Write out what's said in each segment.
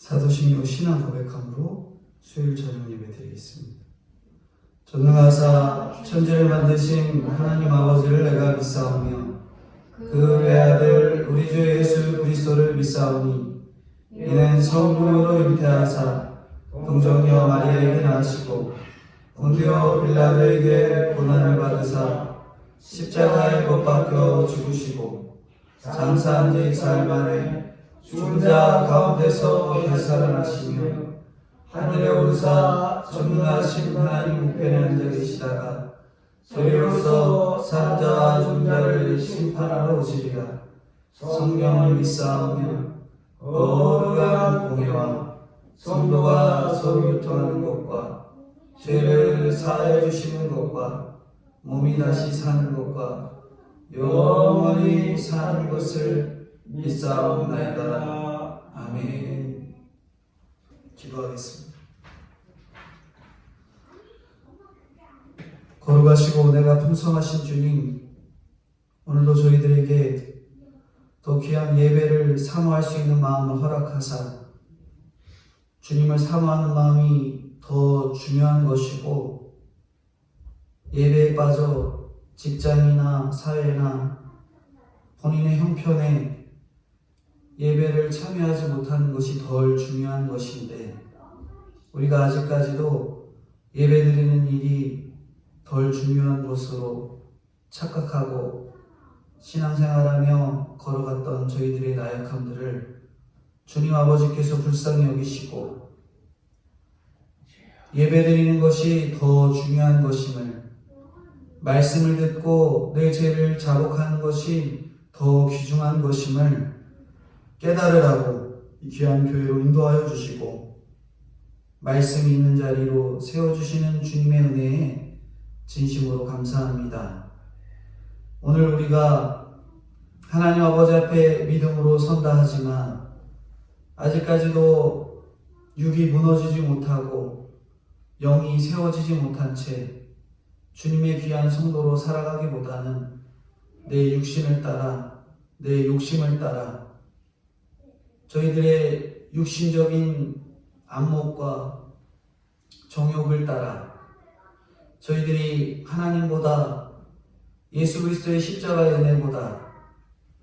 사도신경 신앙 고백함으로 수요일 저녁 예배 드리겠습니다. 전능하사 천지를 만드신 하나님 아버지를 내가 믿사오며 그 외아들 우리 주 예수 그리스도를 믿사오니 이는 성부로 잉태하사 동정녀 마리아에게 낳으시고 본디오 빌라도에게 고난을 받으사 십자가에 못 박혀 죽으시고 장사한 지 사흘 만에 죽은 자 가운데서 되살아나시며 하늘에 오르사 전능하신 하나님 우편에 앉아 계시다가 저리로서 산 자와 죽은 자를 심판하러 오시리라. 성령을 믿사오며 거룩한 공예와 성도가 서로 교통하는 것과 죄를 사하여 주시는 것과 몸이 다시 사는 것과 영원히 사는 것을 믿사옵나이다. 아멘. 기도하겠습니다. 거룩하시고 은혜가 풍성하신 주님, 오늘도 저희들에게 더 귀한 예배를 사모할 수 있는 마음을 허락하사 주님을 사모하는 마음이 더 중요한 것이고, 예배에 빠져 직장이나 사회나 본인의 형편에 예배를 참여하지 못하는 것이 덜 중요한 것인데, 우리가 아직까지도 예배드리는 일이 덜 중요한 것으로 착각하고 신앙생활하며 걸어갔던 저희들의 나약함들을 주님 아버지께서 불쌍히 여기시고 예배드리는 것이 더 중요한 것임을, 말씀을 듣고 내 죄를 자복하는 것이 더 귀중한 것임을 깨달으라고 이 귀한 교회로 인도하여 주시고 말씀이 있는 자리로 세워주시는 주님의 은혜에 진심으로 감사합니다. 오늘 우리가 하나님 아버지 앞에 믿음으로 선다 하지만 아직까지도 육이 무너지지 못하고 영이 세워지지 못한 채 주님의 귀한 성도로 살아가기보다는 내 육신을 따라, 내 욕심을 따라, 저희들의 육신적인 안목과 정욕을 따라 저희들이 하나님보다 예수 그리스도의 십자가의 은혜보다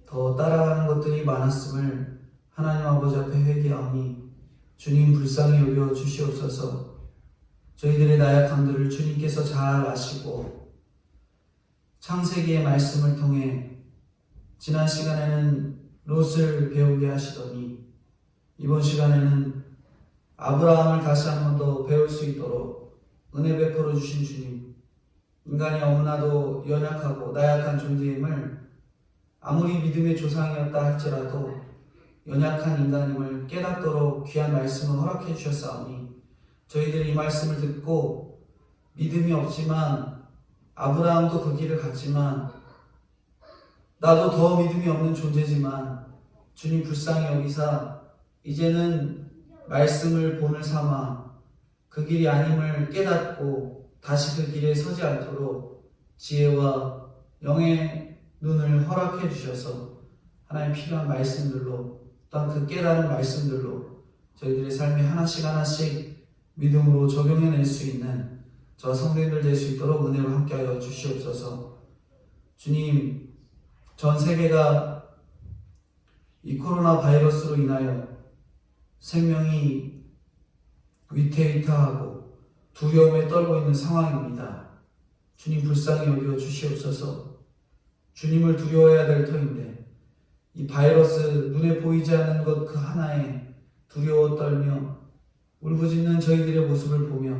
더 따라가는 것들이 많았음을 하나님 아버지 앞에 회개하오니 주님 불쌍히 여겨 주시옵소서. 저희들의 나약함들을 주님께서 잘 아시고 창세기의 말씀을 통해 지난 시간에는 롯을 배우게 하시더니 이번 시간에는 아브라함을 다시 한 번 더 배울 수 있도록 은혜 베풀어 주신 주님, 인간이 너무나도 연약하고 나약한 존재임을 아무리 믿음의 조상이었다 할지라도 연약한 인간임을 깨닫도록 귀한 말씀을 허락해 주셨사오니 저희들이 이 말씀을 듣고 믿음이 없지만 아브라함도 그 길을 갔지만 나도 더 믿음이 없는 존재지만 주님 불쌍히 여기사 이제는 말씀을 본을 삼아 그 길이 아님을 깨닫고 다시 그 길에 서지 않도록 지혜와 영의 눈을 허락해 주셔서 하나님 필요한 말씀들로 또한 그 깨달은 말씀들로 저희들의 삶에 하나씩 하나씩 믿음으로 적용해낼 수 있는 저 성도님들 될 수 있도록 은혜로 함께하여 주시옵소서. 주님, 전 세계가 이 코로나 바이러스로 인하여 생명이 위태위태하고 두려움에 떨고 있는 상황입니다. 주님 불쌍히 여겨 주시옵소서. 주님을 두려워해야 될 터인데 이 바이러스, 눈에 보이지 않는 것 그 하나에 두려워 떨며 울부짖는 저희들의 모습을 보며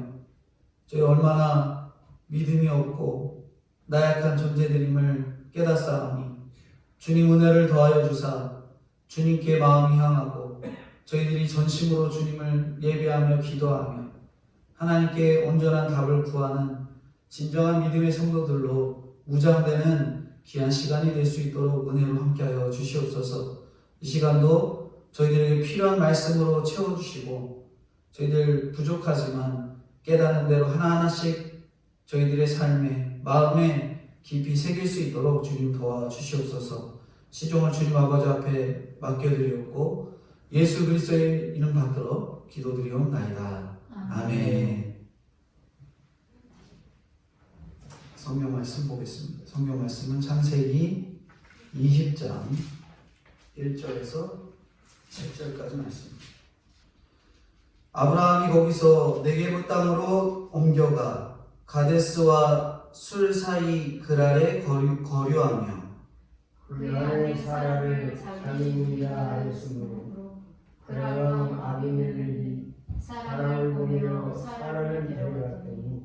저희 얼마나 믿음이 없고 나약한 존재들임을 깨닫사오니 주님 은혜를 더하여 주사 주님께 마음이 향하고 저희들이 전심으로 주님을 예배하며 기도하며 하나님께 온전한 답을 구하는 진정한 믿음의 성도들로 무장되는 귀한 시간이 될 수 있도록 은혜로 함께하여 주시옵소서. 이 시간도 저희들에게 필요한 말씀으로 채워주시고 저희들 부족하지만 깨닫는 대로 하나하나씩 저희들의 삶에 마음에 깊이 새길 수 있도록 주님 도와주시옵소서. 시종을 주님 아버지 앞에 맡겨드리옵고 예수 그리스도의 이름 받들어 기도드리옵나이다. 아멘. 성경 말씀 보겠습니다. 성경 말씀은 창세기 20장 1절에서 7절까지 말씀입니다. 아브라함이 거기서 네게부 땅으로 옮겨가 가데스와 술 사이 그랄에 거류하며 그 안에 사라를 자기이라 하였으므로 그랄 왕 아비멜렉이 사라를 보내어 사라를 데려갔더니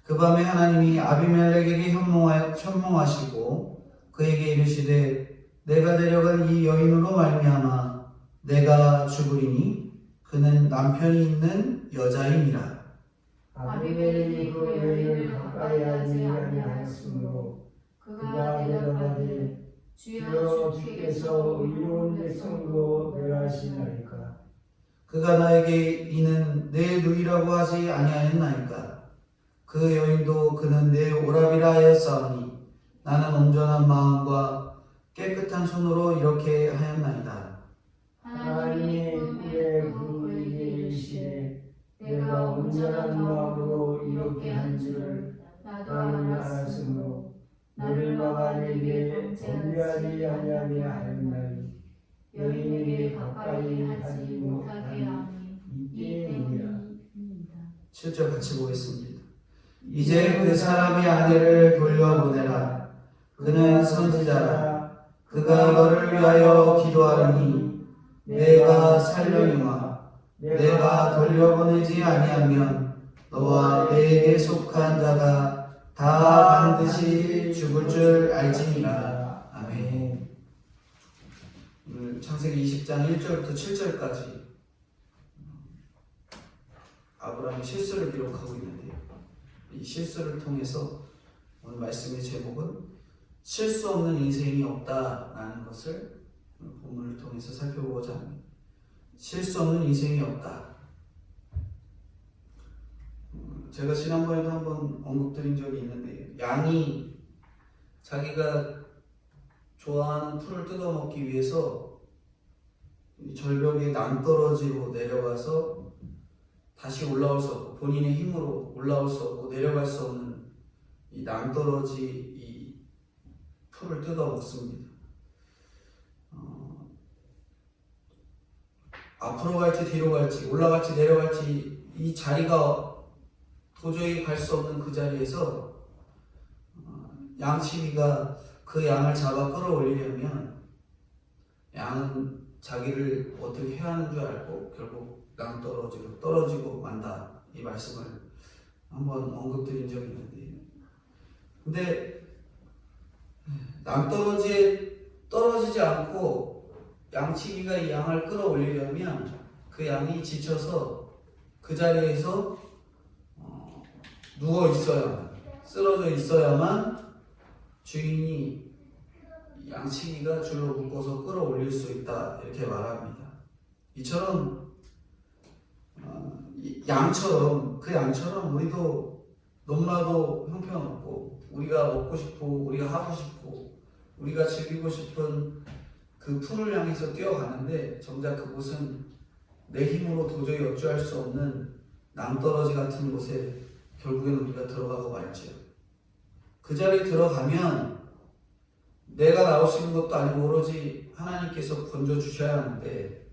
그 밤에 하나님이 아비멜렉에게 현몽하시고 그에게 이르시되 내가 데려간 이 여인으로 말미암아 내가 죽으리니 그는 남편이 있는 여자임이라. 아비멜렉이 그 여인을 가까이 하지 아니하였으므로 그가 대답하되 주여 주께서 의로운 백성으로 멸하시나이까. 그가 나에게 이는 내 누이라고 하지 아니하였나이까. 그 여인도 그는 내 오라비라 하였사오니 나는 온전한 마음과 깨끗한 손으로 이렇게 하였나이다. 하나님이 꿈에 그에게 이르시되 내가 온전한 마음으로 이렇게 한 줄을 나는 알았으므로 너를 막아 내게 범죄하지 아니하게 하였나니 여인에게 가까이 하지 못하게 하니 이때니라. 7절 같이 보겠습니다. 이제 그 사람의 아내를 돌려보내라. 그는 선지자라. 그가 너를 위하여 기도하리니 내가 살려니와 내가 돌려보내지 아니하면 너와 내게 속한 자가 다 반드시 죽을 줄 알지니라. 아멘. 오늘 창세기 20장 1절부터 7절까지 아브라함의 실수를 기록하고 있는데요. 이 실수를 통해서 오늘 말씀의 제목은 실수 없는 인생이 없다라는 것을 본문을 통해서 살펴보고자 합니다. 실수 없는 인생이 없다. 제가 지난번에도 한번 언급드린 적이 있는데 양이 자기가 좋아하는 풀을 뜯어먹기 위해서 절벽에 낭떠러지로 내려가서 다시 올라올 수 없고 본인의 힘으로 올라올 수 없고 내려갈 수 없는 이 낭떠러지 이 풀을 뜯어먹습니다. 앞으로 갈지 뒤로 갈지 올라갈지 내려갈지 이 자리가 도저히 갈 수 없는 그 자리에서 양치기가 그 양을 잡아 끌어올리려면 양은 자기를 어떻게 해야 하는 줄 알고 결국 낭떠러지로 떨어지고 만다. 이 말씀을 한번 언급드린 적이 있는데 근데 낭떠러지에 떨어지지 않고 양치기가 이 양을 끌어올리려면 그 양이 지쳐서 그 자리에서 누워 있어야만, 쓰러져 있어야만 주인이 양치기가 줄로 묶어서 끌어올릴 수 있다 이렇게 말합니다. 이처럼 그 양처럼 우리도 너무나도 형편없고 우리가 먹고 싶고 우리가 하고 싶고 우리가 즐기고 싶은 그 풀을 향해서 뛰어가는데 정작 그곳은 내 힘으로 도저히 어찌할 수 없는 낭떠러지 같은 곳에 결국에는 우리가 들어가고 말지요. 그 자리에 들어가면 내가 나올 수 있는 것도 아니고 오로지 하나님께서 건져주셔야 하는데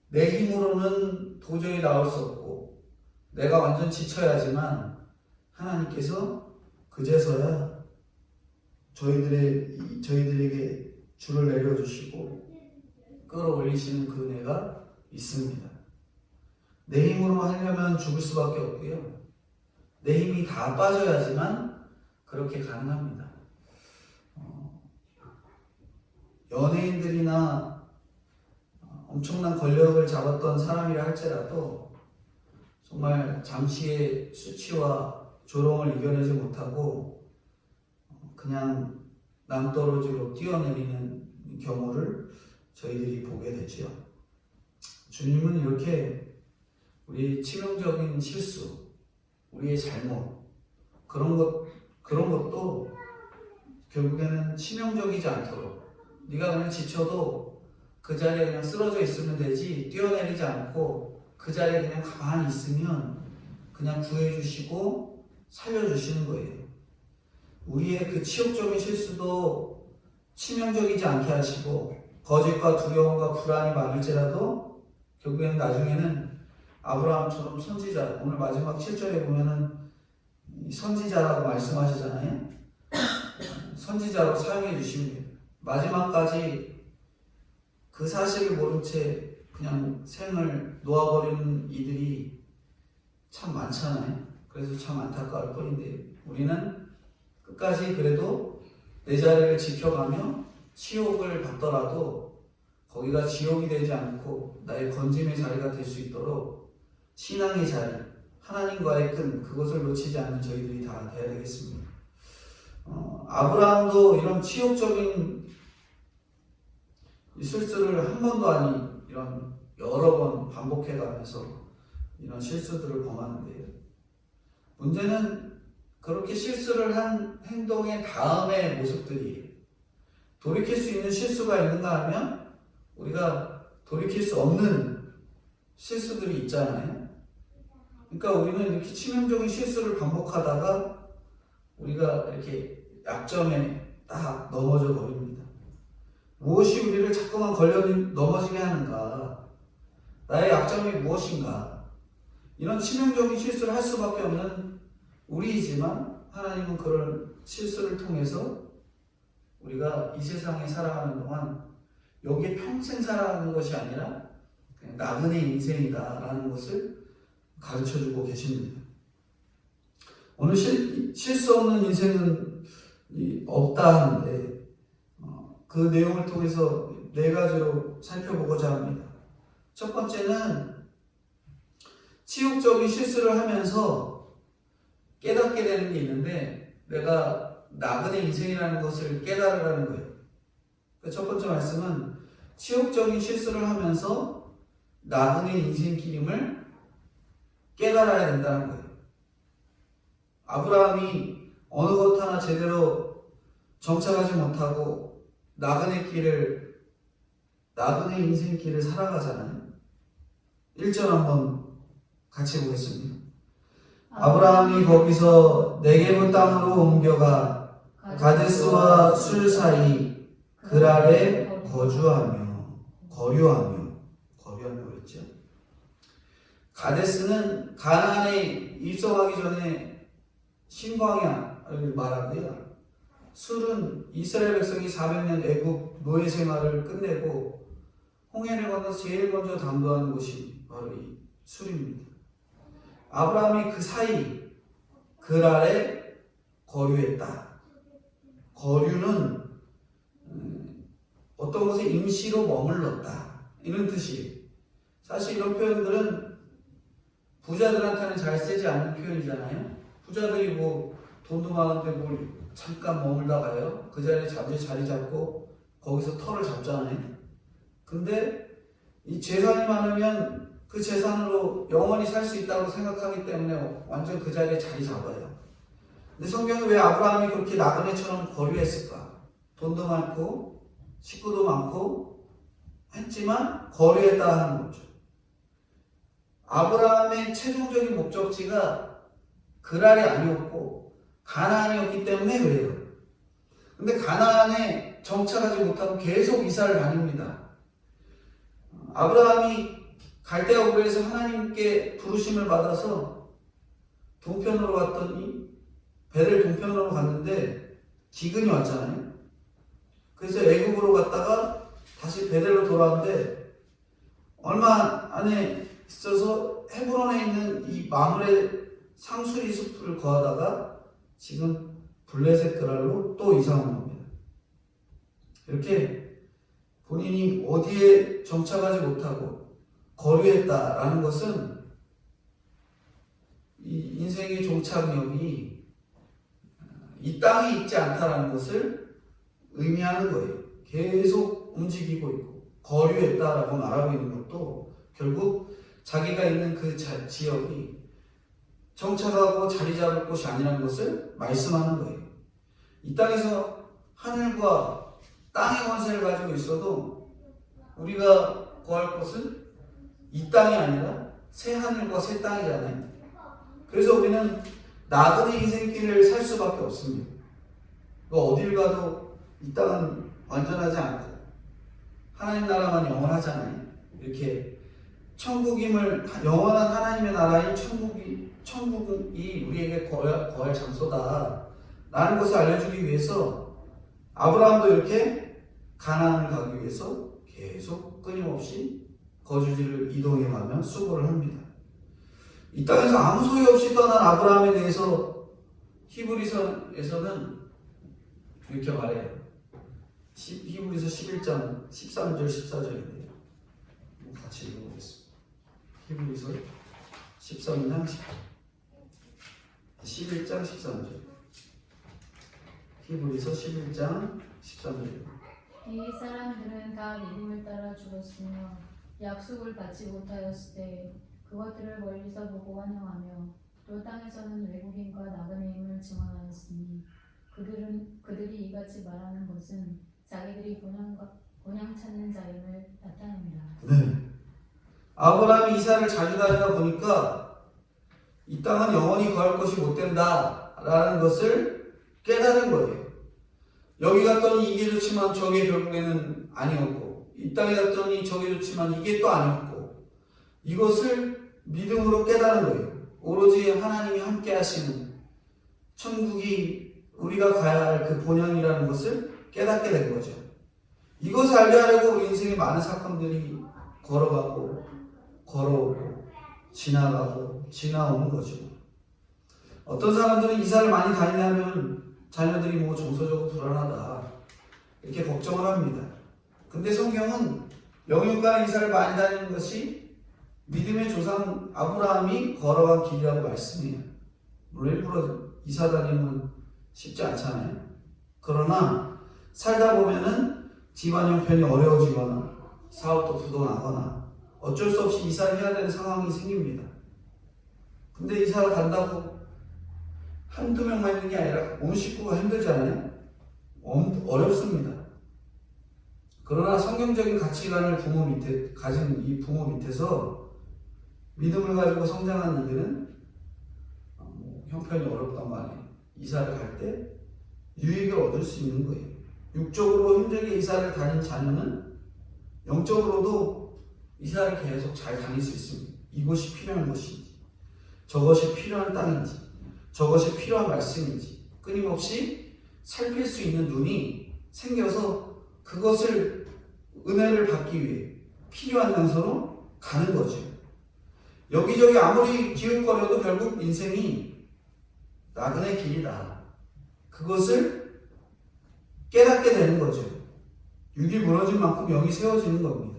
내 힘으로는 도저히 나올 수 없고 내가 완전 지쳐야지만 하나님께서 그제서야 저희들에게 줄을 내려주시고 끌어올리시는 그 은혜가 있습니다. 내 힘으로 하려면 죽을 수밖에 없고요. 내 힘이 다 빠져야지만 그렇게 가능합니다. 연예인들이나 엄청난 권력을 잡았던 사람이라 할지라도 정말 잠시의 수치와 조롱을 이겨내지 못하고 그냥 낭떠러지로 뛰어내리는 경우를 저희들이 보게 되죠. 주님은 이렇게 우리 치명적인 실수, 우리의 잘못, 그런 것도 결국에는 치명적이지 않도록 네가 그냥 지쳐도 그 자리에 그냥 쓰러져 있으면 되지 뛰어내리지 않고 그 자리에 그냥 가만히 있으면 그냥 구해주시고 살려주시는 거예요. 우리의 그 치욕적인 실수도 치명적이지 않게 하시고 거짓과 두려움과 불안이 많을지라도 결국에는 나중에는 아브라함처럼 선지자, 오늘 마지막 7절에 보면은 선지자라고 말씀하시잖아요. 선지자로 사용해 주십니다. 마지막까지 그 사실을 모른 채 그냥 생을 놓아버리는 이들이 참 많잖아요. 그래서 참 안타까울 뿐인데 우리는 끝까지 그래도 내 자리를 지켜가며 치욕을 받더라도 거기가 지옥이 되지 않고 나의 건짐의 자리가 될 수 있도록 신앙의 자리, 하나님과의 끈, 그것을 놓치지 않는 저희들이 다 돼야 되겠습니다. 아브라함도 이런 치욕적인 실수를 한 번도 아니 이런 여러 번 반복해가면서 이런 실수들을 범하는데요. 문제는 그렇게 실수를 한 행동의 다음의 모습들이 돌이킬 수 있는 실수가 있는가 하면 우리가 돌이킬 수 없는 실수들이 있잖아요. 그러니까 우리는 이렇게 치명적인 실수를 반복하다가 우리가 이렇게 약점에 딱 넘어져 버립니다. 무엇이 우리를 자꾸만 걸려 넘어지게 하는가? 나의 약점이 무엇인가? 이런 치명적인 실수를 할 수밖에 없는 우리이지만 하나님은 그런 실수를 통해서 우리가 이 세상에 살아가는 동안 여기에 평생 살아가는 것이 아니라 그냥 나그네 인생이다라는 것을 가르쳐주고 계십니다. 오늘 실수 없는 인생은 없다 하는데 그 내용을 통해서 4가지로 살펴보고자 합니다. 첫 번째는 치욕적인 실수를 하면서 깨닫게 되는 게 있는데 내가 나그네 인생이라는 것을 깨달으라는 거예요. 첫 번째 말씀은 치욕적인 실수를 하면서 나그네 인생길임을 깨달아야 된다는 거예요. 아브라함이 어느 것 하나 제대로 정착하지 못하고 나그네 인생길을 살아가잖아요. 1절 한번 같이 보겠습니다. 아브라함이 거기서 네게브 땅으로 옮겨가 가데스와 술 사이 그랄에 거류하며 그랬죠. 가데스는 가나안에 입성하기 전에 신광야를 말하고요. 술은 이스라엘 백성이 400년 애굽 노예 생활을 끝내고 홍해를 건너서 제일 먼저 담도하는 곳이 바로 이 술입니다. 아브라함이 그 사이 그랄에 거류했다. 거류는 어떤 곳에 임시로 머물렀다 이런 뜻이에요. 사실 이런 표현들은 부자들한테는 잘 쓰지 않는 표현이잖아요. 부자들이 뭐 돈도 많은데 뭘 잠깐 머물다 가요. 그 자리에 자리 잡고 거기서 터를 잡잖아요. 근데 이 재산이 많으면 그 재산으로 영원히 살 수 있다고 생각하기 때문에 완전 그 자리에 자리 잡아요. 근데 성경은 왜 아브라함이 그렇게 나그네처럼 거류했을까? 돈도 많고 식구도 많고 했지만 거류했다 하는 거죠. 아브라함의 최종적인 목적지가 그랄이 아니었고 가나안이었기 때문에 그래요. 근데 가나안에 정착하지 못하고 계속 이사를 다닙니다. 아브라함이 갈대아 우르에서 하나님께 부르심을 받아서 동편으로 갔더니 베델 동편으로 갔는데 기근이 왔잖아요. 그래서 애굽으로 갔다가 다시 베델로 돌아왔는데 얼마 안에 있어서 헤브론에 있는 이 마므레 상수리 숲을 거하다가 지금 블레셋 그랄로 또 이사 온 겁니다. 이렇게 본인이 어디에 정착하지 못하고 거류했다라는 것은 이 인생의 종착역이 이 땅에 있지 않다라는 것을 의미하는 거예요. 계속 움직이고 있고 거류했다라고 말하고 있는 것도 결국 자기가 있는 그 지역이 정착하고 자리 잡을 곳이 아니라는 것을 말씀하는 거예요. 이 땅에서 하늘과 땅의 권세를 가지고 있어도 우리가 거할 곳은 이 땅이 아니라 새 하늘과 새 땅이잖아요. 그래서 우리는 나그네 인생길을 살 수밖에 없습니다. 어딜 가도 이 땅은 완전하지 않고 하나님 나라만 영원하잖아요. 이렇게 천국임을, 영원한 하나님의 나라인 천국이 우리에게 거할 장소다 라는 것을 알려주기 위해서 아브라함도 이렇게 가나안을 가기 위해서 계속 끊임없이 거주지를 이동해가며 수고를 합니다. 이 땅에서 아무 소유 없이 떠난 아브라함에 대해서 히브리서에서는 이렇게 말해요. 히브리서 11장 13절 14절인데요. 같이 읽어보겠습니다. 히브리서 13장 11장 13절. 히브리서 11장 13절입니다. 이 사람들은 다 믿음을 따라 죽었으며 약속을 받지 못하였을 때 그것들을 멀리서 보고 환영하며 또 땅에서는 외국인과 나그네임을 증언하였으니 그들이 이같이 말하는 것은 자기들이 본향 찾는 자임을 나타냅니다. 네. 아브라함이 이사를 자주 다니다 보니까 이 땅은 영원히 거할 것이 못 된다라는 것을 깨달은 거예요. 여기 갔더니 이게 좋지만 저게 결국에는 아니었고, 이 땅에 갔더니 저게 좋지만 이게 또 아니었고, 이것을 믿음으로 깨달은 거예요. 오로지 하나님이 함께 하시는 천국이 우리가 가야 할 그 본향이라는 것을 깨닫게 된 거죠. 이것을 알게 하려고 우리 인생에 많은 사건들이 걸어가고 걸어오고 지나가고 지나오는 거죠. 어떤 사람들은 이사를 많이 다니려면 자녀들이 뭐 정서적으로 불안하다 이렇게 걱정을 합니다. 근데 성경은 영육간의 이사를 많이 다니는 것이 믿음의 조상 아브라함이 걸어간 길이라고 말씀해요. 물론 일부러 이사 다니면 쉽지 않잖아요. 그러나 살다 보면은 집안 형편이 어려워지거나 사업도 부도나거나 어쩔 수 없이 이사를 해야 되는 상황이 생깁니다. 근데 이사를 간다고 한두 명만 있는 게 아니라 온 식구가 힘들잖아요. 어렵습니다. 그러나 성경적인 가치관을 가진 이 부모 밑에서 믿음을 가지고 성장한 이들은 형편이 어렵단 말이에요. 이사를 갈 때 유익을 얻을 수 있는 거예요. 육적으로 힘들게 이사를 다닌 자녀는 영적으로도 이사를 계속 잘 다닐 수 있습니다. 이곳이 필요한 것인지, 저것이 필요한 땅인지, 저것이 필요한 말씀인지 끊임없이 살필 수 있는 눈이 생겨서 그것을 은혜를 받기 위해 필요한 장소로 가는 거죠. 여기저기 아무리 기웃거려도 결국 인생이 나그네 길이다. 그것을 깨닫게 되는 거죠. 육이 무너진 만큼 영이 세워지는 겁니다.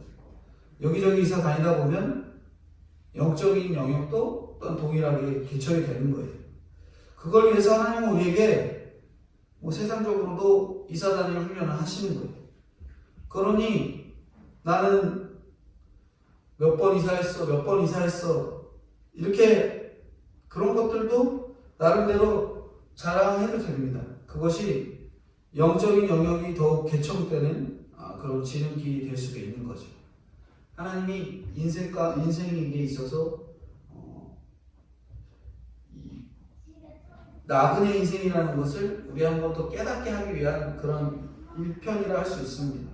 여기저기 이사 다니다 보면 영적인 영역도 또한 동일하게 개척이 되는 거예요. 그걸 위해서 하나님은 우리에게 세상적으로도 이사 다닐 훈련을 하시는 거예요. 그러니 나는 몇 번 이사했어 이렇게 그런 것들도 나름대로 자랑해도 됩니다. 그것이 영적인 영역이 더욱 개척되는 그런 지름길이 될 수도 있는 거죠. 하나님이 인생에게 있어서 나그네 인생이라는 것을 우리 한 번 더 깨닫게 하기 위한 그런 일편이라 할 수 있습니다.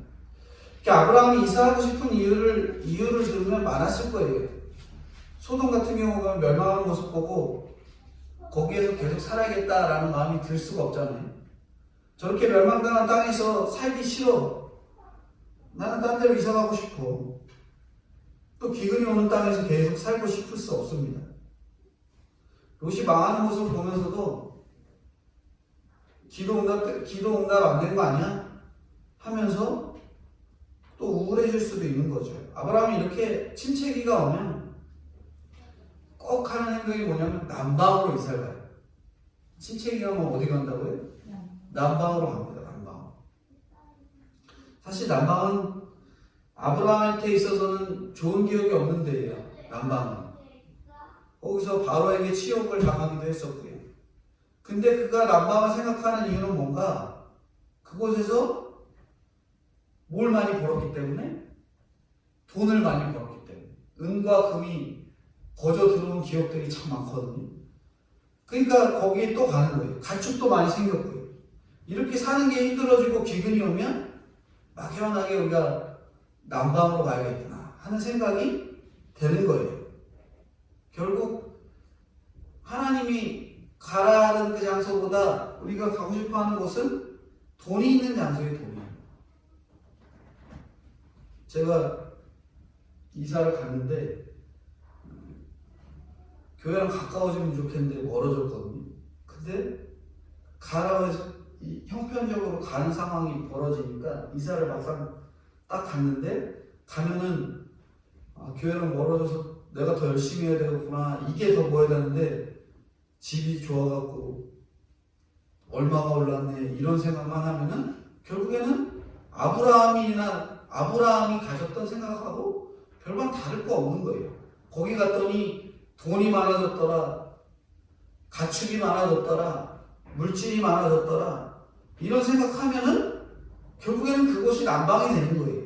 아브라함이 이사하고 싶은 이유를 들으면 많았을 거예요. 소돔 같은 경우가 멸망하는 모습 보고 거기에서 계속 살아야겠다라는 마음이 들 수가 없잖아요. 저렇게 멸망당한 땅에서 살기 싫어. 나는 딴 데로 이사 가고 싶어. 또 기근이 오는 땅에서 계속 살고 싶을 수 없습니다. 롯이 망하는 모습을 보면서도 기도 응답 안 된 거 아니야? 하면서 또 우울해질 수도 있는 거죠. 아브라함이 이렇게 침체기가 오면 꼭 하는 행동이 뭐냐면 남방으로 이사를 가요. 침체기가 오면 어디 간다고요? 남방으로 갑니다. 남방. 사실 남방은 아브라함한테 있어서는 좋은 기억이 없는 데예요. 남방은. 거기서 바로에게 치욕을 당하기도 했었고요. 근데 그가 남방을 생각하는 이유는 뭔가 그곳에서 뭘 많이 벌었기 때문에 돈을 많이 벌었기 때문에. 은과 금이 거저 들어온 기업들이 참 많거든요. 그러니까 거기에 또 가는 거예요. 가축도 많이 생겼고요. 이렇게 사는 게 힘들어지고 기근이 오면 막연하게 우리가 남방으로 가야겠구나 하는 생각이 되는 거예요. 결국 하나님이 가라는 그 장소보다 우리가 가고 싶어하는 곳은 돈이 있는 장소에 돈이에요. 제가 이사를 갔는데 교회랑 가까워지면 좋겠는데 멀어졌거든요. 근데 가라고 해서 형편적으로 가는 상황이 벌어지니까 이사를 막상 딱 갔는데 가면은 교회랑 멀어져서 내가 더 열심히 해야 되겠구나 이게 더 보여야 되는데 집이 좋아갖고 얼마가 올랐네 이런 생각만 하면은 결국에는 아브라함이 가졌던 생각하고 별반 다를 거 없는 거예요. 거기 갔더니 돈이 많아졌더라, 가축이 많아졌더라, 물질이 많아졌더라 이런 생각하면은 결국에는 그것이 남방이 되는 거예요.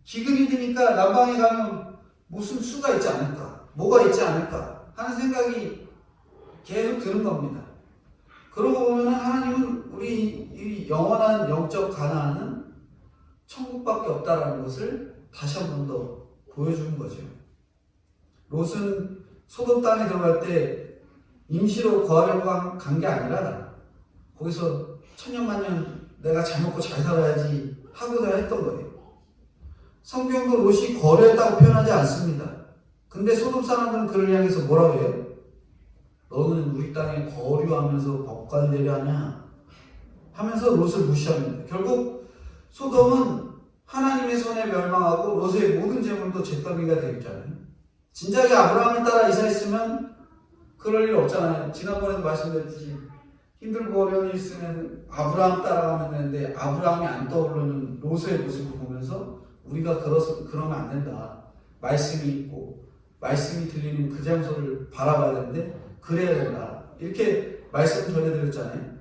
기근이 드니까 남방에 가면 무슨 수가 있지 않을까, 뭐가 있지 않을까 하는 생각이 계속 드는 겁니다. 그러고 보면 하나님은 우리 이 영원한 영적 가나안은 천국밖에 없다라는 것을 다시 한 번 더 보여주는 거죠. 롯은 소돔 땅에 들어갈 때 임시로 거하려고 간 게 아니라 거기서 천년만년 내가 잘 먹고 잘 살아야지 하고자 했던 거예요. 성경도 롯이 거류했다고 표현하지 않습니다. 근데 소돔 사람들은 그를 향해서 뭐라고 해요? 너는 우리 땅에 거류하면서 법관되려 하냐? 하면서 롯을 무시합니다. 결국 소돔은 하나님의 손에 멸망하고 롯의 모든 재물도 잿더미가 되었잖아요. 진작에 아브라함을 따라 이사했으면 그럴 일 없잖아요. 지난번에도 말씀드렸듯이 힘들고 어려운 일 있으면 아브라함 따라가면 되는데 아브라함이 안 떠오르는 롯의 모습을 보면서 우리가 그러면 안 된다. 말씀이 있고 말씀이 들리는 그 장소를 바라봐야 되는데 그래야 된다. 이렇게 말씀 전해드렸잖아요.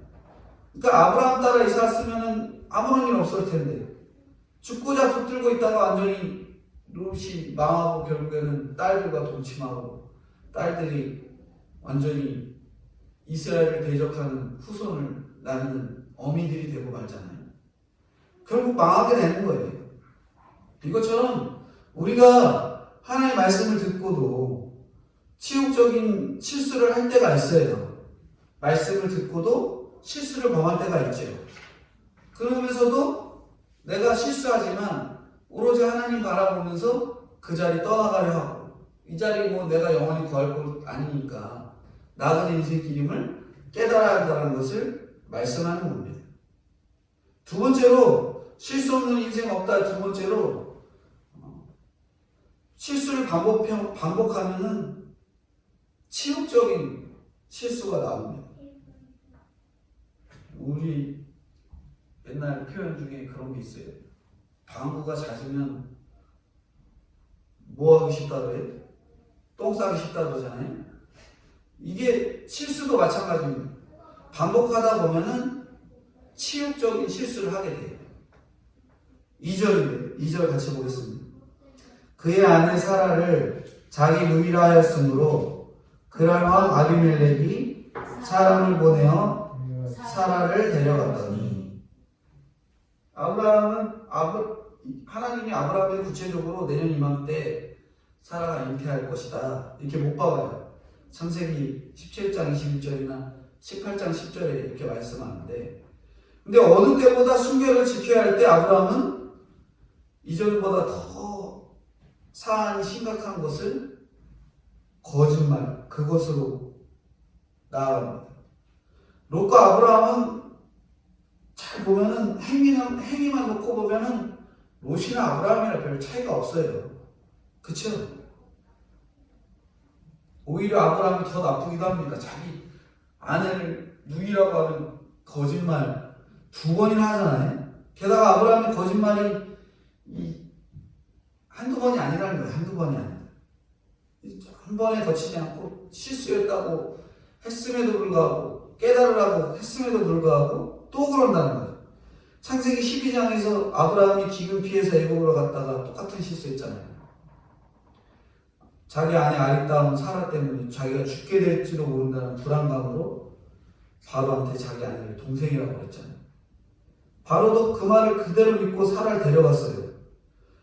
그러니까 아브라함 따라 이사 왔으면 아무런 일 없을 텐데 죽고자 붙들고 있다가 완전히 롯이 망하고 결국에는 딸들과 동침하고 딸들이 완전히 이스라엘을 대적하는 후손을 낳는 어미들이 되고 말잖아요. 결국 망하게 되는 거예요. 이것처럼 우리가 하나님의 말씀을 듣고도 치욕적인 실수를 할 때가 있어요. 말씀을 듣고도 실수를 범할 때가 있죠. 그러면서도 내가 실수하지만 오로지 하나님 바라보면서 그 자리 떠나가려 하고 이 자리 뭐 내가 영원히 구할 것 아니니까 나그네 인생길임을 깨달아야 한다는 것을 말씀하는 겁니다. 두 번째로 실수 없는 인생 없다. 두 번째로 실수를 반복하면은 치욕적인 실수가 나옵니다. 우리 옛날 표현 중에 그런 게 있어요. 방구가 잦으면 뭐 하기 쉽다 그래? 똥 싸기 쉽다 그러잖아요. 이게 실수도 마찬가지입니다. 반복하다 보면은 치욕적인 실수를 하게 돼요. 2절인데 2절 같이 보겠습니다. 그의 아내 사라를 자기 누이라 하였으므로 그날 왕 아비멜렉이 사람을 보내어 사라를 데려갔더니 하나님이 아브라함을 구체적으로 내년 이맘때 사라가 잉태할 것이다 이렇게 못 박아요. 창세기 17장 21절이나 18장 10절에 이렇게 말씀하는데 근데 어느 때보다 순결을 지켜야 할 때 아브라함은 이전보다 더 사안이 심각한 것을 거짓말 그것으로 나아갑니다. 롯과 아브라함은 잘 보면은 행위만 놓고 보면은 롯이나 아브라함이나 별 차이가 없어요. 그쵸? 오히려 아브라함이 더 나쁘기도 합니다. 자기 아내를 누이라고 하는 거짓말 2번이나 하잖아요. 게다가 아브라함의 거짓말이 한두 번이 아니라는 거예요. 한두 번이 아니라. 한 번에 거치지 않고 실수였다고 했음에도 불구하고 깨달으라고 했음에도 불구하고 또 그런다는 거예요. 창세기 12장에서 아브라함이 기근 피해서 애굽으로 갔다가 똑같은 실수했잖아요. 자기 아내 아리따운 사라 때문에 자기가 죽게 될지도 모른다는 불안감으로 바로한테 자기 아내를 동생이라고 했잖아요. 바로도 그 말을 그대로 믿고 사라를 데려갔어요.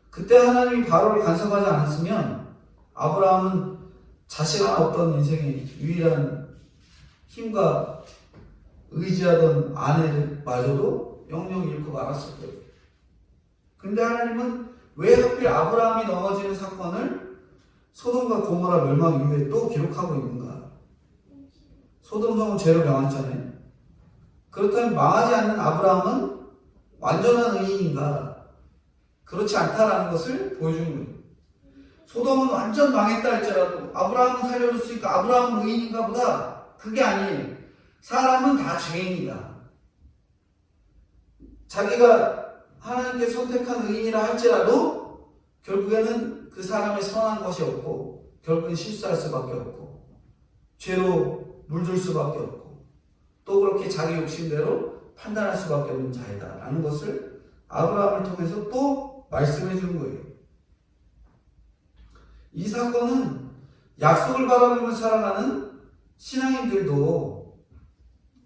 그때 하나님이 바로를 간섭하지 않았으면 아브라함은 자식 하나 없던 인생의 유일한 힘과 의지하던 아내마저도 영영 잃고 말았을 거예요. 근데 하나님은 왜 하필 아브라함이 넘어지는 사건을 소돔과 고모라 멸망 이후에 또 기록하고 있는가? 소돔 성은 죄로 명했잖아요. 그렇다면 망하지 않는 아브라함은 완전한 의인인가? 그렇지 않다라는 것을 보여주는 거예요. 소돔은 완전 망했다 할지라도 아브라함은 살려줬으니까 아브라함은 의인인가 보다. 그게 아니에요. 사람은 다 죄인이다. 자기가 하나님께 선택한 의인이라 할지라도 결국에는 그 사람의 선한 것이 없고 결국엔 실수할 수밖에 없고 죄로 물들 수밖에 없고 또 그렇게 자기 욕심대로 판단할 수밖에 없는 자이다 라는 것을 아브라함을 통해서 또 말씀해 주는 거예요. 이 사건은 약속을 바라보며 살아가는 신앙인들도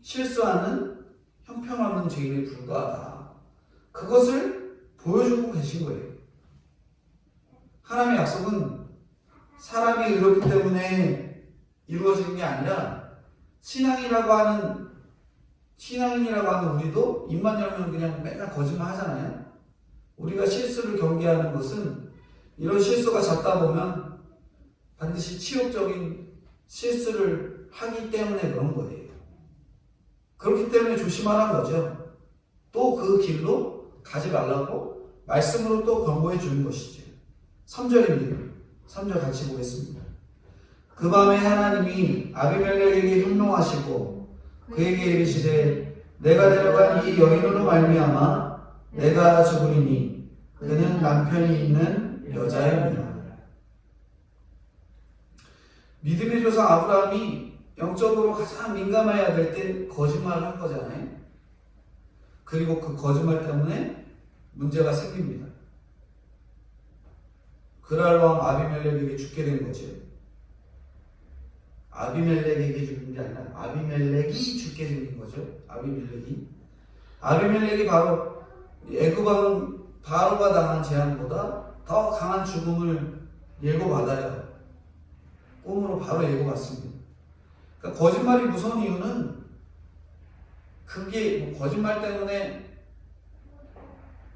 실수하는 형편없는 죄인에 불과하다. 그것을 보여주고 계신 거예요. 하나님의 약속은 사람이 의롭기 때문에 이루어지는 게 아니라 신앙인이라고 하는 우리도 입만 열면 그냥 맨날 거짓말 하잖아요. 우리가 실수를 경계하는 것은 이런 실수가 잦다 보면 반드시 치욕적인 실수를 하기 때문에 그런 거예요. 그렇기 때문에 조심하라는 거죠. 또 그 길로 가지 말라고 말씀으로 또 경고해 주는 것이죠. 3절입니다. 3절 같이 보겠습니다. 그 밤에 하나님이 아비멜렉에게 현몽하시고 그에게 이르시되 내가 데려간 이 여인으로 말미암아 내가 죽으리니 그는 남편이 있는 여자입니다. 믿음의 조상 아브라함이 영적으로 가장 민감해야 될 때 거짓말을 한 거잖아요. 그리고 그 거짓말 때문에 문제가 생깁니다. 그랄 왕 아비멜렉에게 죽게 된 거죠. 아비멜렉에게 죽은 게 아니라 아비멜렉이 죽게 생긴 거죠. 아비멜렉이 바로 애굽 왕 바로가 당한 재앙보다 더 강한 죽음을 예고받아요. 꿈으로 바로 예고받습니다. 그러니까 거짓말이 무서운 이유는 그게 뭐 거짓말 때문에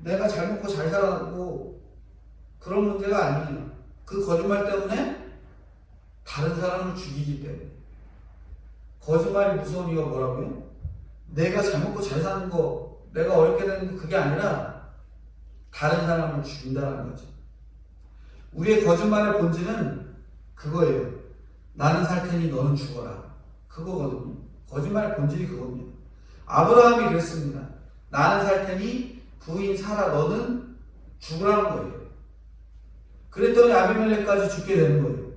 내가 잘 먹고 잘 살았고 그런 문제가 아니에요. 그 거짓말 때문에 다른 사람을 죽이기 때문에. 거짓말이 무서운 이유가 뭐라고요? 내가 잘 먹고 잘 사는 거, 내가 어렵게 되는 거 그게 아니라 다른 사람을 죽인다는 거죠. 우리의 거짓말의 본질은 그거예요. 나는 살 테니 너는 죽어라. 그거거든요. 거짓말의 본질이 그겁니다. 아브라함이 그랬습니다. 나는 살 테니 부인 사라 너는 죽으라는 거예요. 그랬더니 아비멜렉까지 죽게 되는 거예요.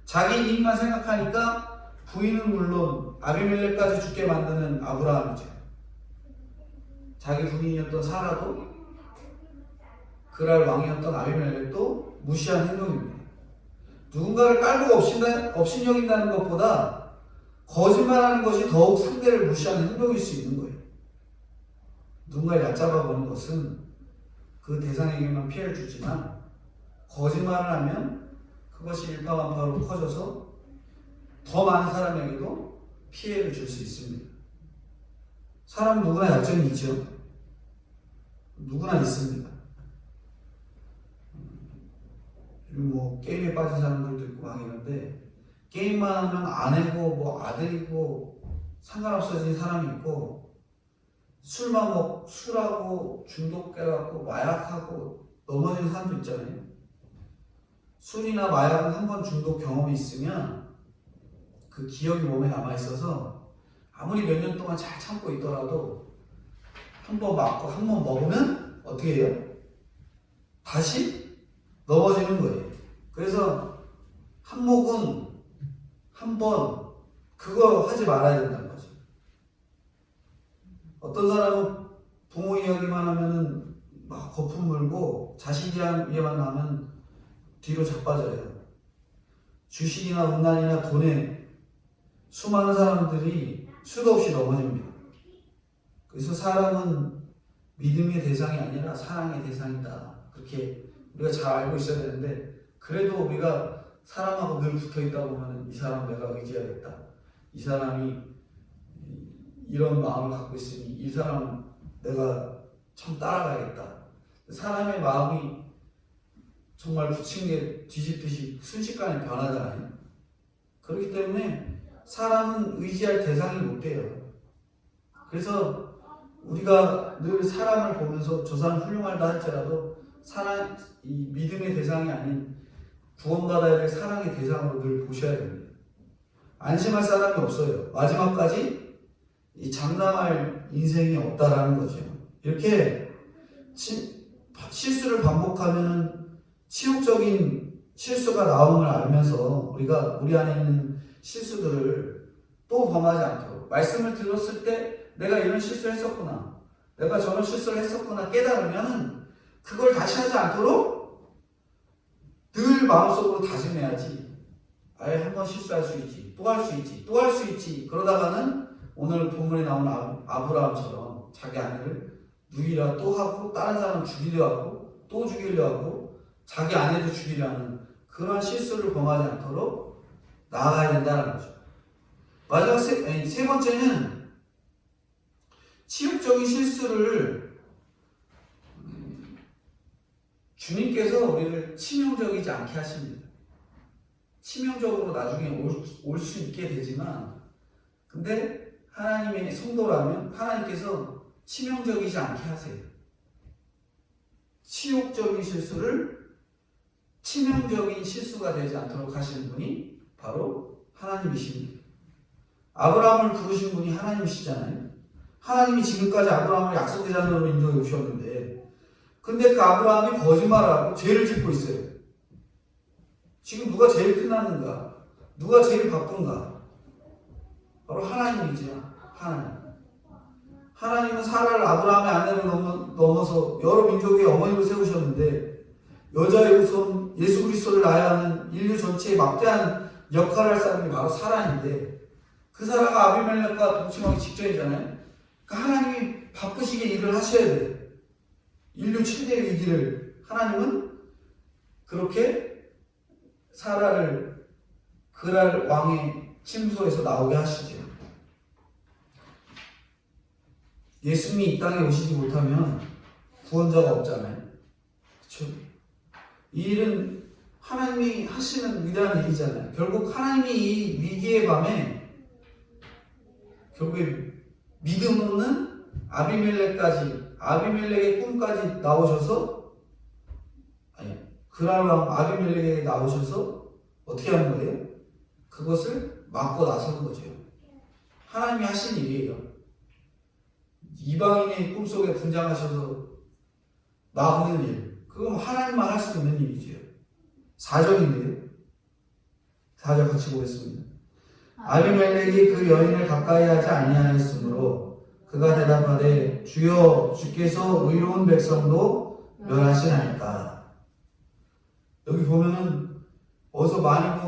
자기 이익만 생각하니까 부인은 물론 아비멜렉까지 죽게 만드는 아브라함이죠. 자기 부인이었던 사라도 그랄 왕이었던 아비멜렉도 무시한 행동입니다. 누군가를 깔보고 업신여긴다는 것보다 거짓말하는 것이 더욱 상대를 무시하는 행동일 수 있는 거예요. 누군가를 얕잡아 보는 것은 그 대상에게만 피해를 주지만 거짓말을 하면 그것이 일파만파로 커져서 더 많은 사람에게도 피해를 줄 수 있습니다. 사람은 누구나 약점이 있죠. 누구나 있습니다. 요즘 뭐 게임에 빠진 사람들도 있고 막 이런데 게임만 하면 아내고 뭐 아들이고 상관없어진 사람이 있고 술하고 중독돼갖고 마약하고 넘어지는 사람도 있잖아요. 술이나 마약은 한 번 중독 경험이 있으면 그 기억이 몸에 남아있어서 아무리 몇 년 동안 잘 참고 있더라도 한 번 맞고 한 번 먹으면 어떻게 해요? 다시 넘어지는 거예요. 그래서 한몫은 한 번 그거 하지 말아야 된다는 거죠. 어떤 사람은 부모 이야기만 하면은 막 거품 물고 자식 이야기만 나면 뒤로 자빠져요. 주식이나 음란이나 돈에 수많은 사람들이 수도 없이 넘어집니다. 그래서 사람은 믿음의 대상이 아니라 사랑의 대상이다. 그렇게 우리가 잘 알고 있어야 되는데, 그래도 우리가 사람하고 늘 붙어 있다 보면 이 사람 내가 의지하겠다. 이 사람이 이런 마음을 갖고 있으니 이 사람 내가 참 따라가야겠다. 사람의 마음이 정말 부침개 뒤집듯이 순식간에 변하잖아요. 그렇기 때문에 사람은 의지할 대상이 못 돼요. 그래서 우리가 늘 사람을 보면서 저 사람 훌륭하다 할지라도 이 믿음의 대상이 아닌 구원받아야 될 사랑의 대상으로 늘 보셔야 됩니다. 안심할 사람이 없어요. 마지막까지 이 장담할 인생이 없다라는 거죠. 이렇게 실수를 반복하면은 치욕적인 실수가 나옴을 알면서 우리가 우리 안에 있는 실수들을 또 범하지 않도록, 말씀을 들었을 때 내가 이런 실수를 했었구나, 내가 저런 실수를 했었구나 깨달으면은 그걸 다시 하지 않도록 늘 마음속으로 다짐해야지. 아예 한 번 실수할 수 있지, 또 할 수 있지, 또 할 수 있지. 그러다가는 오늘 본문에 나오는 아브라함처럼 자기 아내를 누이라 또 하고 다른 사람 죽이려 하고 또 죽이려 하고 자기 아내도 죽이려 하는 그런 실수를 범하지 않도록 나아가야 된다는 거죠. 마지막 세 번째는 치욕적인 실수를 주님께서 우리를 치명적이지 않게 하십니다. 치명적으로 나중에 올 수 있게 되지만, 근데 하나님의 성도라면 하나님께서 치명적이지 않게 하세요. 치욕적인 실수를 치명적인 실수가 되지 않도록 하시는 분이 바로 하나님이십니다. 아브라함을 부르신 분이 하나님이시잖아요. 하나님이 지금까지 아브라함을 약속의 자녀로 인도해 오셨는데, 근데 그 아브라함이 거짓말을 하고 죄를 짓고 있어요. 지금 누가 제일 끝났는가? 누가 제일 바쁜가? 바로 하나님이죠. 하나님은 사라를 아브라함의 아내를 넘어서 여러 민족의 어머니로 세우셨는데, 여자의 우선 예수 그리스도를 낳아야 하는 인류 전체의 막대한 역할을 할 사람이 바로 사라인데, 그 사라가 아비멜렉과 동침하기 직전이잖아요. 그러니까 하나님이 바쁘시게 일을 하셔야 돼요. 인류 최대 위기를 하나님은 그렇게 사라를 그랄 왕의 침소에서 나오게 하시죠. 예수님이 이 땅에 오시지 못하면 구원자가 없잖아요. 그렇죠? 이 일은 하나님이 하시는 위대한 일이잖아요. 결국 하나님이 이 위기의 밤에 결국에 믿음 없는 아비멜렉의 꿈까지 나오셔서, 그랄 왕 아비멜렉에게 나오셔서 어떻게 하는 거예요? 그것을 막고 나서는 거죠. 하나님이 하신 일이에요. 이방인의 꿈속에 등장하셔서 막는 일, 그건 하나님만 할 수 있는 일이죠. 4절인데요. 4절 같이 보겠습니다. 아비멜렉이 그 여인을 가까이 하지 아니하였으므로 그가 대답하되 주여 주께서 의로운 백성도 멸하시나이까. 여기 보면은 어디서 많이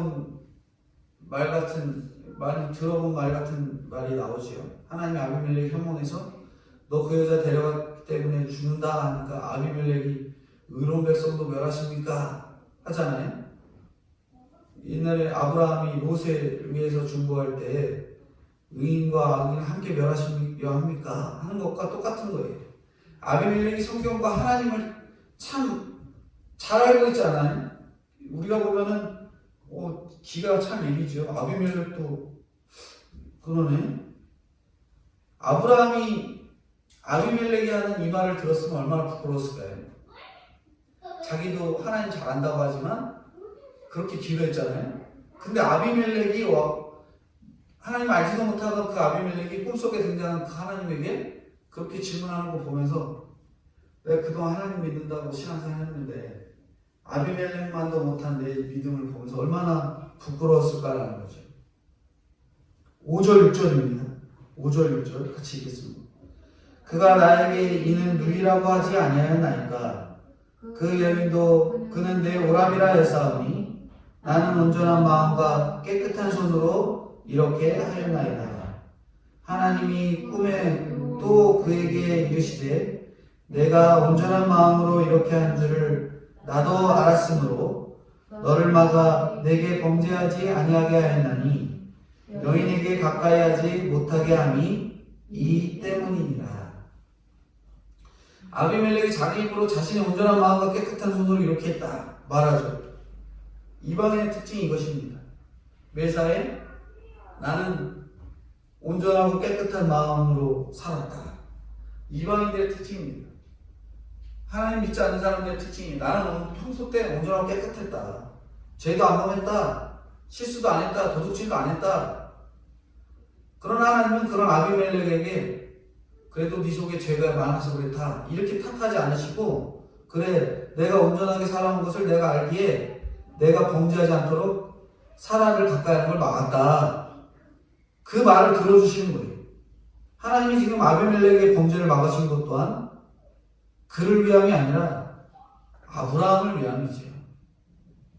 들어본 말 같은 말이 나오지요. 하나님이 아비멜렉 혐오해서 너 그 여자 데려갔기 때문에 죽는다 하니까 아비멜렉이 의로운 백성도 멸하십니까? 하잖아요. 옛날에 아브라함이 롯을 위해서 중보할 때 의인과 악인을 함께 멸하시려 합니까? 하는 것과 똑같은 거예요. 아비멜렉이 성경과 하나님을 참 잘 알고 있잖아요. 우리가 보면은 기가 참 일이죠. 아비멜렉도 그러네. 아비멜렉이 하는 이 말을 들었으면 얼마나 부끄러웠을까요? 자기도 하나님 잘 안다고 하지만 그렇게 기도했잖아요. 근데 아비멜렉이 하나님 알지도 못하던 그 아비멜렉이 꿈속에 등장한 그 하나님에게 그렇게 질문하는 거 보면서 내가 그동안 하나님 믿는다고 신앙생활 했는데 아비멜렉만도 못한 내 믿음을 보면서 얼마나 부끄러웠을까라는 거죠. 5절 6절입니다. 5절 6절 같이 읽겠습니다. 그가 나에게 이는 누이라고 하지 아니하였나이까. 그 여인도 그는 내 오랍이라 했사오니 나는 온전한 마음과 깨끗한 손으로 이렇게 하였나이다. 하나님이 꿈에 또 그에게 이르시되 내가 온전한 마음으로 이렇게 한 줄을 나도 알았으므로 너를 막아 내게 범죄하지 아니하게 하였나니 여인에게 가까이 하지 못하게 함이 이 때문이니라. 아비멜렉이 자기 입으로 자신의 온전한 마음과 깨끗한 손으로 이렇게 했다 말하죠. 이방인의 특징이 이것입니다. 매사에 나는 온전하고 깨끗한 마음으로 살았다. 이방인들의 특징입니다. 하나님 믿지 않는 사람들의 특징이 나는 평소 때 온전하고 깨끗했다. 죄도 안 범했다. 실수도 안 했다. 도둑질도 안 했다. 그러나 하나님은 그런 아비멜렉에게 그래도 네 속에 죄가 많아서 그렇다 이렇게 탓하지 않으시고 그래 내가 온전하게 살아온 것을 내가 알기에 내가 범죄하지 않도록 사라를 가까이 하는 걸 막았다. 그 말을 들어주시는 거예요. 하나님이 지금 아비멜렉의 범죄를 막으신 것 또한 그를 위함이 아니라 아브라함을 위함이죠.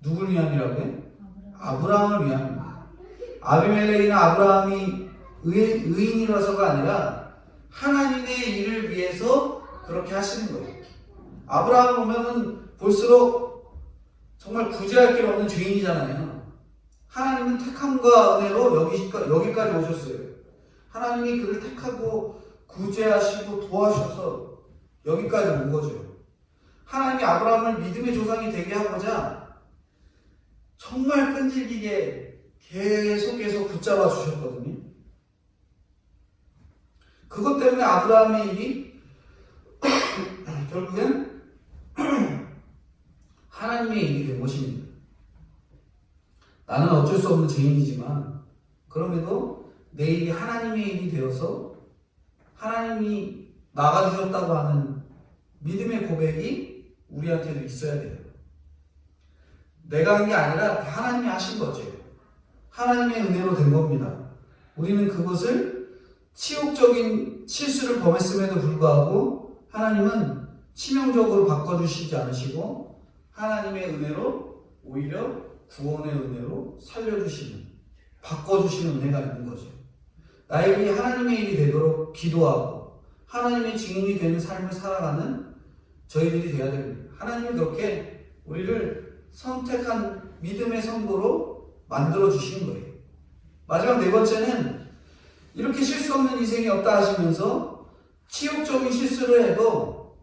누굴 위함이라고 해? 아브라함을 위함입니다. 아비멜렉이나 아브라함이 의인이라서가 아니라 하나님의 일을 위해서 그렇게 하시는 거예요. 아브라함을 보면은 볼수록 정말 구제할 길 없는 죄인이잖아요. 하나님은 택함과 은혜로 여기까지 오셨어요. 하나님이 그를 택하고 구제하시고 도와주셔서 여기까지 온 거죠. 하나님이 아브라함을 믿음의 조상이 되게 하고자 정말 끈질기게 계속해서 붙잡아 주셨거든요. 그것 때문에 아브라함의 일이 결국엔 하나님의 일이 된 것입니다. 나는 어쩔 수 없는 죄인이지만 그럼에도 내 일이 하나님의 일이 되어서 하나님이 막아주셨다고 하는 믿음의 고백이 우리한테도 있어야 돼요. 내가 한 게 아니라 하나님이 하신 거죠. 하나님의 은혜로 된 겁니다. 우리는 그것을 치욕적인 실수를 범했음에도 불구하고 하나님은 치명적으로 바꿔주시지 않으시고 하나님의 은혜로 오히려 구원의 은혜로 살려주시는, 바꿔주시는 은혜가 있는 거죠. 나의 일이 하나님의 일이 되도록 기도하고 하나님의 증인이 되는 삶을 살아가는 저희들이 되어야 됩니다. 하나님이 그렇게 우리를 선택한 믿음의 성도로 만들어주시는 거예요. 마지막 네 번째는 이렇게 실수 없는 인생이 없다 하시면서 치욕적인 실수를 해도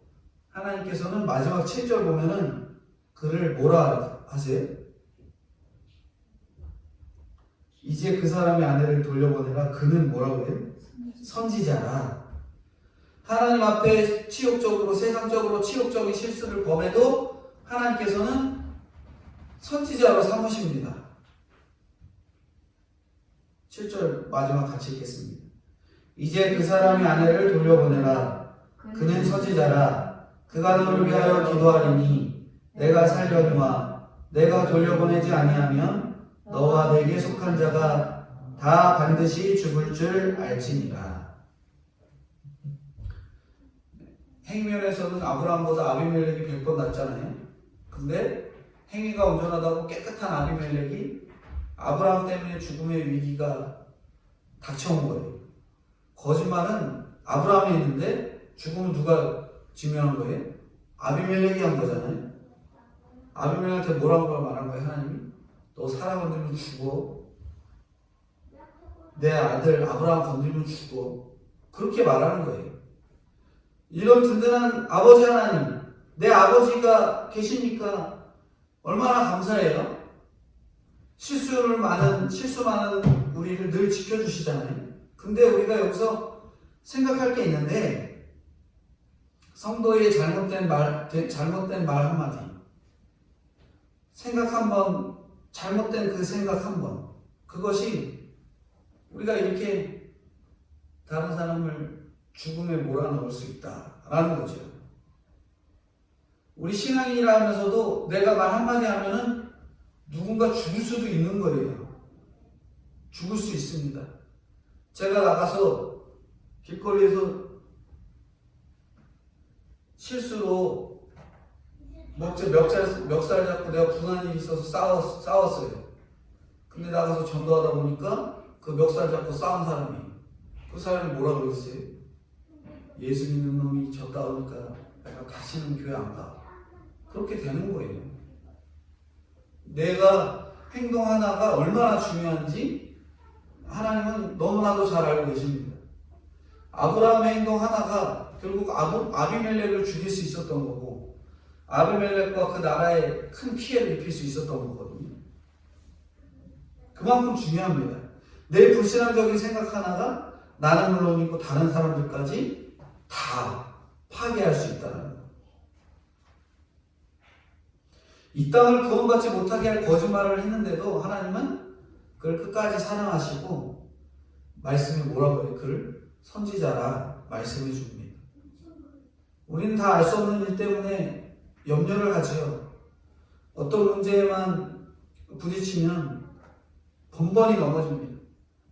하나님께서는 마지막 7절 보면은 그를 뭐라 하세요? 이제 그 사람의 아내를 돌려보내라. 그는 뭐라고 해요? 선지자라. 하나님 앞에 치욕적으로 세상적으로 치욕적인 실수를 범해도 하나님께서는 선지자로 삼으십니다. 7절 마지막 같이 읽겠습니다. 이제 그 사람의 아내를 돌려보내라. 그는 선지자라. 그가 너를 위하여 기도하리니 내가 살려니와 내가 돌려보내지 아니하면 너와 내게 속한 자가 다 반드시 죽을 줄 알지니라. 행면에서는 아브라함보다 아비멜렉이 100번 낫잖아요. 근데 행위가 온전하다고 깨끗한 아비멜렉이 아브라함 때문에 죽음의 위기가 닥쳐온 거예요. 거짓말은 아브라함이 했는데 죽음은 누가 증명한 거예요? 아비멜렉이 한 거잖아요. 아비멜렉한테 뭐라고 말한 거예요? 하나님이? 너 사라 건들면 죽어. 내 아들 아브라함 건들면 죽어. 그렇게 말하는 거예요. 이런 든든한 아버지 하나님, 내 아버지가 계시니까 얼마나 감사해요. 실수 많은 우리를 늘 지켜주시잖아요. 근데 우리가 여기서 생각할 게 있는데 성도의 잘못된 말 한마디, 생각 한번, 잘못된 그 생각 한번, 그것이 우리가 이렇게 다른 사람을 죽음에 몰아넣을 수 있다라는 거죠. 우리 신앙인이라 하면서도 내가 말 한마디 하면은 누군가 죽을 수도 있는 거예요. 죽을 수 있습니다. 제가 나가서 길거리에서 실수로 멱살 잡고 내가 분한 일이 있어서 싸웠어요. 근데 나가서 전도하다 보니까 그 멱살 잡고 싸운 사람이, 그 사람이 뭐라 그랬어요? 예수 믿는 놈이 졌다 오니까 내가 다시는 교회 안 가. 그렇게 되는 거예요. 내가 행동 하나가 얼마나 중요한지 하나님은 너무나도 잘 알고 계십니다. 아브라함의 행동 하나가 결국 아비멜렉을 죽일 수 있었던 거고, 아비멜렉과 그 나라에 큰 피해를 입힐 수 있었던 거거든요. 그만큼 중요합니다. 내 불신앙적인 생각 하나가 나는 물론이고 다른 사람들까지 다 파괴할 수 있다는 거. 이 땅을 구원받지 못하게 할 거짓말을 했는데도 하나님은 그를 끝까지 사랑하시고 말씀에 뭐라고 해요? 그를 선지자라 말씀해 줍니다. 우리는 다 알 수 없는 일 때문에 염려를 하지요. 어떤 문제에만 부딪히면 번번이 넘어집니다.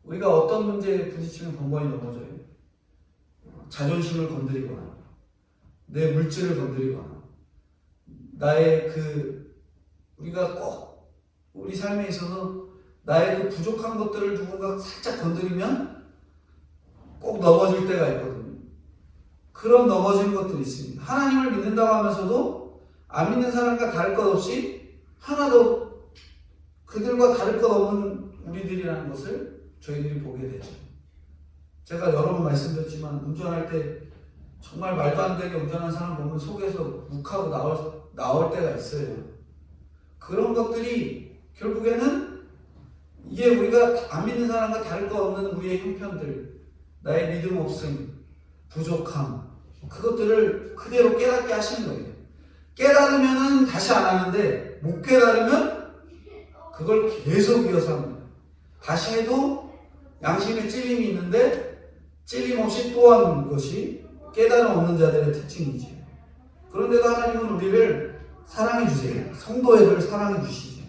우리가 어떤 문제에 부딪히면 번번이 넘어져요. 자존심을 건드리거나 내 물질을 건드리거나 나의 우리가 꼭 우리 삶에 있어서 나의 그 부족한 것들을 누군가 살짝 건드리면 꼭 넘어질 때가 있거든요. 그런 넘어지는 것들이 있습니다. 하나님을 믿는다고 하면서도 안 믿는 사람과 다를 것 없이 하나도 그들과 다를 것 없는 우리들이라는 것을 저희들이 보게 되죠. 제가 여러 번 말씀드렸지만 운전할 때 정말 말도 안 되게 운전하는 사람 보면 속에서 욱하고 나올 때가 있어요. 그런 것들이 결국에는 이게 우리가 안 믿는 사람과 다를 것 없는 우리의 형편들, 나의 믿음 없음, 부족함, 그것들을 그대로 깨닫게 하시는 거예요. 깨달으면 다시 안 하는데 못 깨달으면 그걸 계속 이어서 합니다. 다시 해도 양심에 찔림이 있는데 찔림 없이 또 하는 것이 깨달음 없는 자들의 특징이죠. 그런데도 하나님은 우리를 사랑해 주세요. 성도애를 사랑해 주시죠.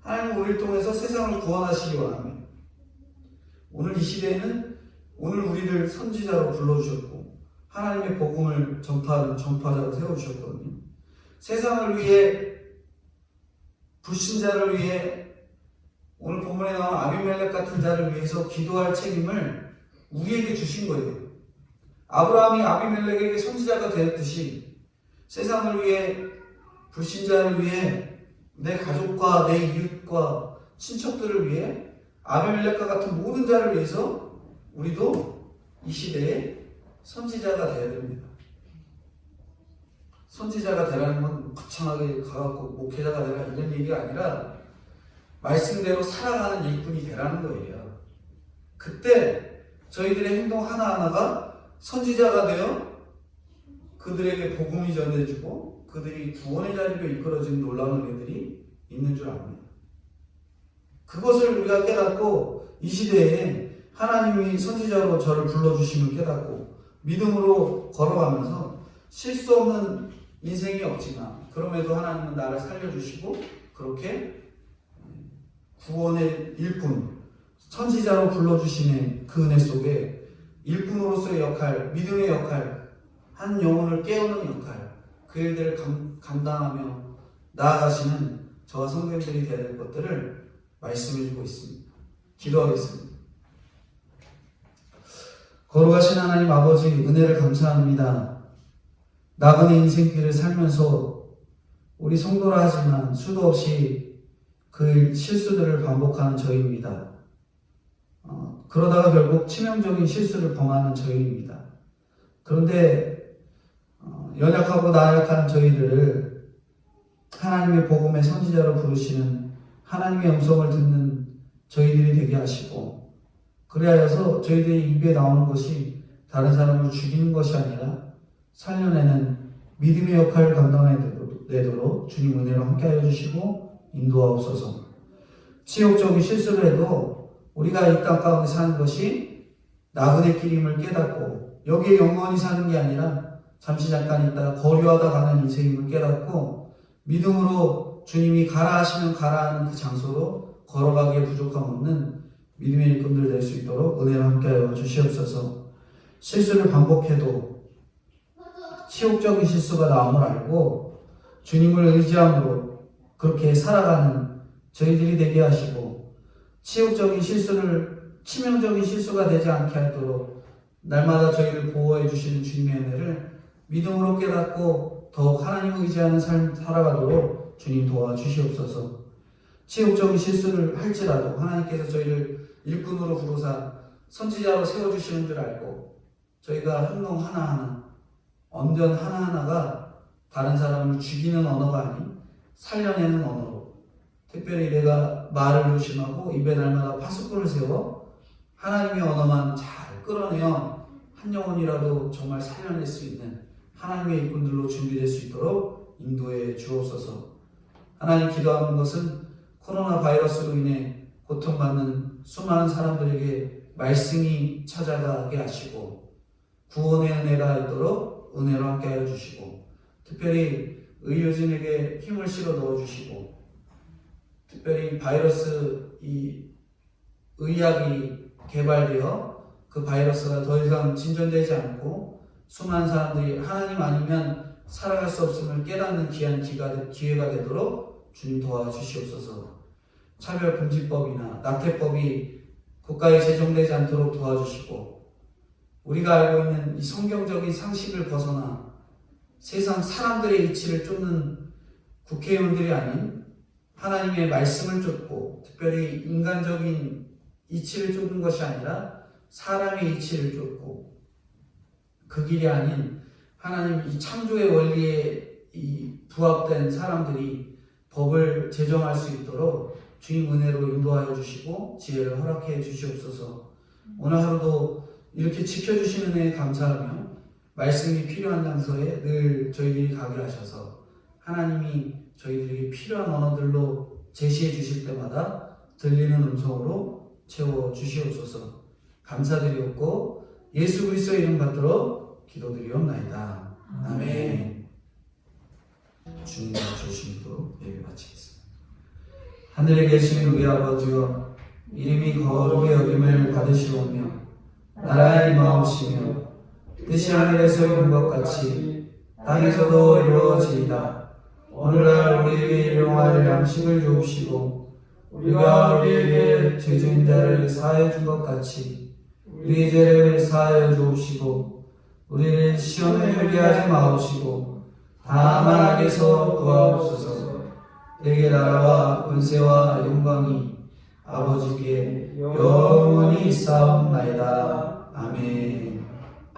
하나님은 우리를 통해서 세상을 구원하시기 원합니다. 오늘 이 시대에는 오늘 우리를 선지자로 불러주셨고 하나님의 복음을 전파하는 전파자로 세워주셨거든요. 세상을 위해, 불신자를 위해, 오늘 본문에 나온 아비멜렉 같은 자를 위해서 기도할 책임을 우리에게 주신 거예요. 아브라함이 아비멜렉에게 선지자가 되었듯이 세상을 위해, 불신자를 위해, 내 가족과 내 이웃과 친척들을 위해, 아비멜렉과 같은 모든 자를 위해서 우리도 이 시대에 선지자가 되어야 됩니다. 선지자가 되라는 건 거창하게 가갖고 목회자가 되라 이런 얘기가 아니라 말씀대로 살아가는 일꾼이 되라는 거예요. 그때 저희들의 행동 하나하나가 선지자가 되어 그들에게 복음이 전해지고 그들이 구원의 자리로 이끌어진 놀라운 은혜들이 있는 줄 압니다. 그것을 우리가 깨닫고 이 시대에 하나님이 선지자로 저를 불러주심을 깨닫고 믿음으로 걸어가면서 실수 없는 인생이 없지만 그럼에도 하나님은 나를 살려주시고 그렇게 구원의 일꾼, 선지자로 불러주시는 그 은혜 속에 일꾼으로서의 역할, 믿음의 역할, 한 영혼을 깨우는 역할, 그 일들을 감당하며 나아가시는 저와 성도님들이 되어야 될 것들을 말씀해주고 있습니다. 기도하겠습니다. 거룩하신 하나님 아버지, 은혜를 감사합니다. 나그네 인생길을 살면서 우리 성도라 하지만 수도 없이 그 실수들을 반복하는 저희입니다. 그러다가 결국 치명적인 실수를 범하는 저희입니다. 그런데 연약하고 나약한 저희들을 하나님의 복음의 선지자로 부르시는 하나님의 음성을 듣는 저희들이 되게 하시고, 그리하여서 저희들의 입에 나오는 것이 다른 사람을 죽이는 것이 아니라 살려내는 믿음의 역할을 감당해내도록 주님 은혜로 함께하여 주시고 인도하옵소서. 치욕적인 실수를 해도 우리가 이 땅 가운데 사는 것이 나그네 길임을 깨닫고 여기에 영원히 사는 게 아니라 잠시 잠깐 있다가 거류하다 가는 인생임을 깨닫고 믿음으로 주님이 가라 하시면 가라 하는 그 장소로 걸어가기에 부족함 없는 믿음의 일꾼들 될 수 있도록 은혜로 함께하여 주시옵소서. 실수를 반복해도 치욕적인 실수가 나옴을 알고 주님을 의지함으로 그렇게 살아가는 저희들이 되게 하시고, 치욕적인 실수를 치명적인 실수가 되지 않게 하도록 날마다 저희를 보호해 주시는 주님의 은혜를 믿음으로 깨닫고 더욱 하나님을 의지하는 삶을 살아가도록 주님 도와주시옵소서. 치욕적인 실수를 할지라도 하나님께서 저희를 일꾼으로 부르사 선지자로 세워주시는 줄 알고, 저희가 행동 하나하나, 언변 하나하나가 다른 사람을 죽이는 언어가 아닌 살려내는 언어로, 특별히 내가 말을 조심하고 입에 날마다 파수꾼을 세워 하나님의 언어만 잘 끌어내어 한 영혼이라도 정말 살려낼 수 있는 하나님의 일꾼들로 준비될 수 있도록 인도해 주옵소서. 하나님, 기도하는 것은 코로나 바이러스로 인해 고통받는 수많은 사람들에게 말씀이 찾아가게 하시고 구원의 은혜가 있도록 은혜로 함께하여 주시고, 특별히 의료진에게 힘을 실어 넣어주시고, 특별히 바이러스 이 의학이 개발되어 그 바이러스가 더 이상 진전되지 않고 수많은 사람들이 하나님 아니면 살아갈 수 없음을 깨닫는 귀한 기회가 되도록 주님 도와주시옵소서. 차별금지법이나 낙태법이 국가에 제정되지 않도록 도와주시고, 우리가 알고 있는 이 성경적인 상식을 벗어나 세상 사람들의 이치를 쫓는 국회의원들이 아닌 하나님의 말씀을 쫓고, 특별히 인간적인 이치를 쫓는 것이 아니라 사람의 이치를 쫓고, 그 길이 아닌 하나님 이 창조의 원리에 이 부합된 사람들이 법을 제정할 수 있도록 주님 은혜로 인도하여 주시고 지혜를 허락해 주시옵소서. 오늘 하루도 이렇게 지켜주시는 은혜에 감사하며 말씀이 필요한 장소에 늘 저희들이 가게 하셔서 하나님이 저희들에게 필요한 언어들로 제시해 주실 때마다 들리는 음성으로 채워 주시옵소서. 감사드리옵고 예수 그리스도의 이름 받들어 기도드리옵나이다. 아멘. 주님 주시도록 예배 바치겠습니다. 하늘에 계신 우리 아버지여, 이름이 거룩히 여김을 받으시오며 나라가 임하옵시며 뜻이 하늘에서 이룬 것 같이 땅에서도 이루어지이다. 오늘날 우리에게 일용할 양식을 주옵시고, 우리가 우리에게 죄진 자를 사하여 준 것 같이 우리의 죄를 사하여 주옵시고, 우리를 시험에 들게 하지 마옵시고 다만 악에서 구하옵소서. 내게 나라와 권세와 영광이 아버지께 영원히 있사옵나이다. 아멘.